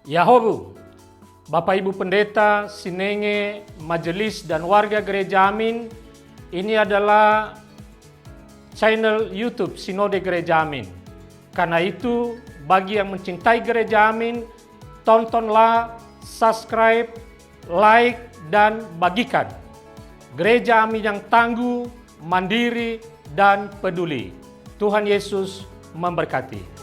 Yahobu, Bapak Ibu Pendeta, Sinenge, Majelis dan warga Gereja Amin, ini adalah channel YouTube Sinode Gereja Amin. Karena itu, bagi yang mencintai Gereja Amin, tontonlah, subscribe, like, dan bagikan. Gereja Amin yang tangguh, mandiri, dan peduli. Tuhan Yesus memberkati.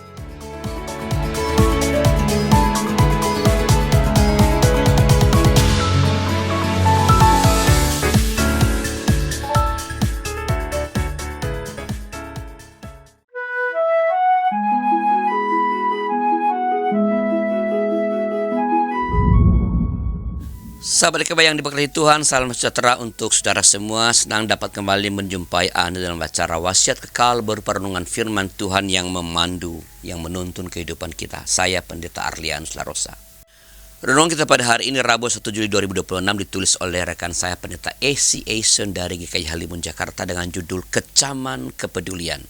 Sahabat Kebaya yang diberkati Tuhan, salam sejahtera untuk saudara semua. Senang dapat kembali menjumpai Anda dalam acara wasiat kekal berupa renungan firman Tuhan yang memandu, yang menuntun kehidupan kita. Saya Pendeta Arlianus Larosa. Renungan kita pada hari ini Rabu 1 Juli 2026 ditulis oleh rekan saya Pendeta A.C. Ason dari GKI Halimun Jakarta dengan judul Kecaman Kepedulian,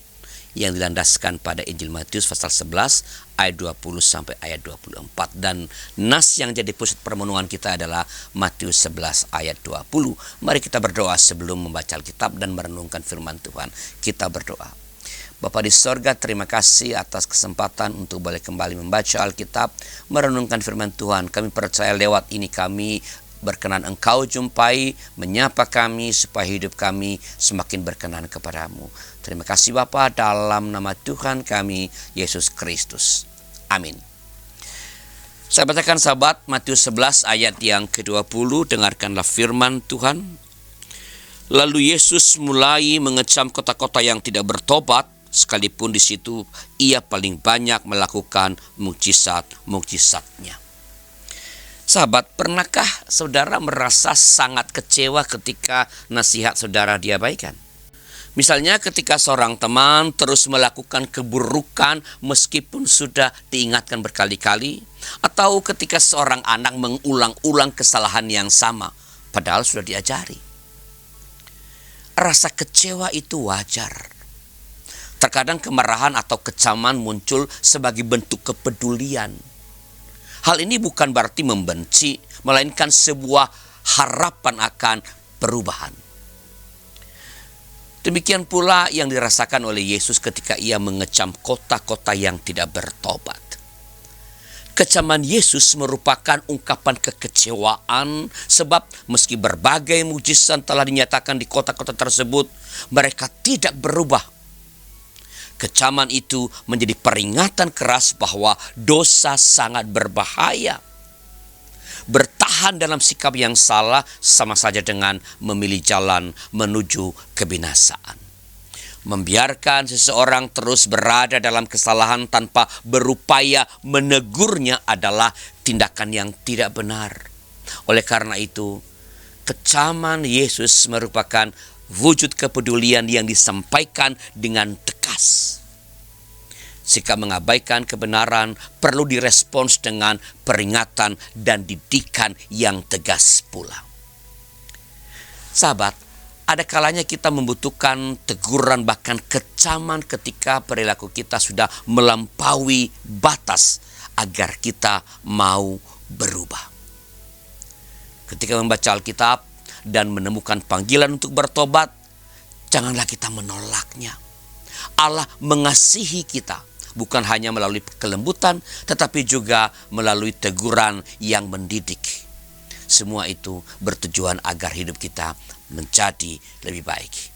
yang dilandaskan pada Injil Matius pasal 11 ayat 20 sampai ayat 24, dan nas yang jadi pusat permenungan kita adalah Matius 11 ayat 20. Mari kita berdoa sebelum membaca Alkitab dan merenungkan firman Tuhan. Kita berdoa. Bapa di sorga, terima kasih atas kesempatan untuk boleh kembali membaca Alkitab, merenungkan firman Tuhan. Kami percaya lewat ini kami berkenan Engkau jumpai, menyapa kami supaya hidup kami semakin berkenan kepadamu. Terima kasih Bapa, dalam nama Tuhan kami, Yesus Kristus. Amin. Saya bacakan sahabat Matius 11 ayat yang ke-20, dengarkanlah firman Tuhan. Lalu Yesus mulai mengecam kota-kota yang tidak bertobat, sekalipun di situ ia paling banyak melakukan mukjizat-mukjizatnya. Sahabat, pernahkah saudara merasa sangat kecewa ketika nasihat saudara diabaikan? Misalnya ketika seorang teman terus melakukan keburukan meskipun sudah diingatkan berkali-kali, atau ketika seorang anak mengulang-ulang kesalahan yang sama padahal sudah diajari. Rasa kecewa itu wajar. Terkadang kemarahan atau kecaman muncul sebagai bentuk kepedulian. Hal ini bukan berarti membenci, melainkan sebuah harapan akan perubahan. Demikian pula yang dirasakan oleh Yesus ketika ia mengecam kota-kota yang tidak bertobat. Kecaman Yesus merupakan ungkapan kekecewaan sebab meski berbagai mukjizat telah dinyatakan di kota-kota tersebut, mereka tidak berubah. Kecaman itu menjadi peringatan keras bahwa dosa sangat berbahaya. Bertahan dalam sikap yang salah sama saja dengan memilih jalan menuju kebinasaan. Membiarkan seseorang terus berada dalam kesalahan tanpa berupaya menegurnya adalah tindakan yang tidak benar. Oleh karena itu, kecaman Yesus merupakan wujud kepedulian yang disampaikan dengan tegas. Sikap mengabaikan kebenaran perlu direspons dengan peringatan dan didikan yang tegas pula. Sahabat, ada kalanya kita membutuhkan teguran bahkan kecaman ketika perilaku kita sudah melampaui batas agar kita mau berubah. Ketika membaca Alkitab dan menemukan panggilan untuk bertobat, janganlah kita menolaknya. Allah mengasihi kita, bukan hanya melalui kelembutan, tetapi juga melalui teguran yang mendidik. Semua itu bertujuan agar hidup kita menjadi lebih baik.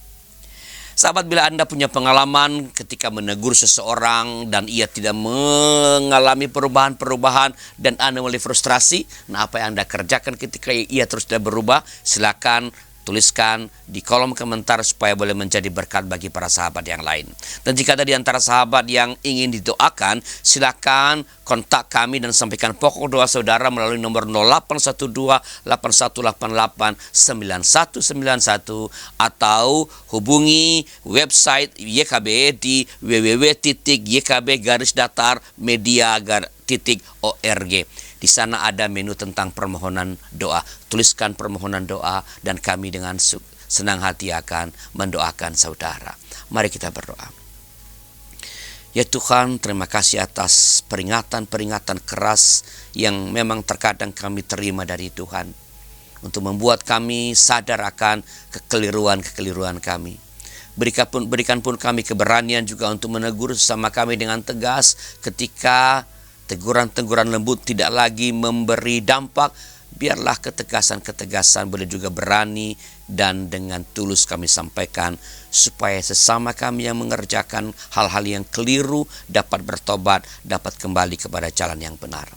Sahabat, bila Anda punya pengalaman ketika menegur seseorang dan ia tidak mengalami perubahan-perubahan dan Anda mulai frustrasi, nah apa yang Anda kerjakan ketika ia terus tidak berubah? Silakan tuliskan di kolom komentar supaya boleh menjadi berkat bagi para sahabat yang lain. Dan jika ada di antara sahabat yang ingin didoakan, silakan kontak kami dan sampaikan pokok doa saudara melalui nomor 0812-8188-9191 atau hubungi website YKB di www.ykb-media.org. Di sana ada menu tentang permohonan doa. Tuliskan permohonan doa dan kami dengan senang hati akan mendoakan saudara. Mari kita berdoa. Ya Tuhan, terima kasih atas peringatan-peringatan keras yang memang terkadang kami terima dari Tuhan, untuk membuat kami sadar akan kekeliruan-kekeliruan kami. Berikan pun kami keberanian juga untuk menegur sesama kami dengan tegas ketika teguran-teguran lembut tidak lagi memberi dampak. Biarlah ketegasan-ketegasan boleh juga berani dan dengan tulus kami sampaikan, supaya sesama kami yang mengerjakan hal-hal yang keliru dapat bertobat, dapat kembali kepada jalan yang benar.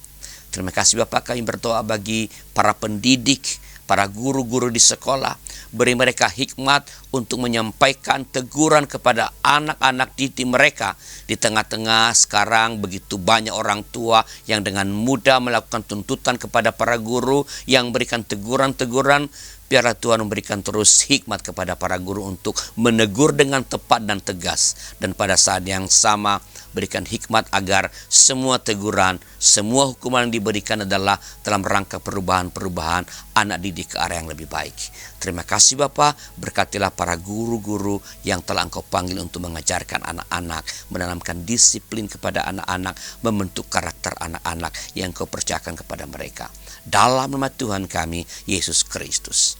Terima kasih Bapak, kami berdoa bagi para pendidik, para guru-guru di sekolah. Beri mereka hikmat untuk menyampaikan teguran kepada anak-anak didik mereka. Di tengah-tengah sekarang begitu banyak orang tua yang dengan mudah melakukan tuntutan kepada para guru yang berikan teguran-teguran. Biarlah Tuhan memberikan terus hikmat kepada para guru untuk menegur dengan tepat dan tegas. Dan pada saat yang sama berikan hikmat agar semua teguran, semua hukuman yang diberikan adalah dalam rangka perubahan-perubahan anak didik ke arah yang lebih baik. Terima kasih Bapa, berkatilah para guru-guru yang telah Engkau panggil untuk mengajarkan anak-anak, menanamkan disiplin kepada anak-anak, membentuk karakter anak-anak yang Engkau percayakan kepada mereka. Dalam nama Tuhan kami, Yesus Kristus.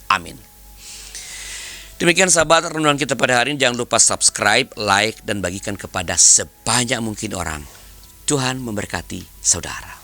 Amin. Demikian sahabat renungan kita pada hari ini. Jangan lupa subscribe, like, dan bagikan kepada sebanyak mungkin orang. Tuhan memberkati saudara.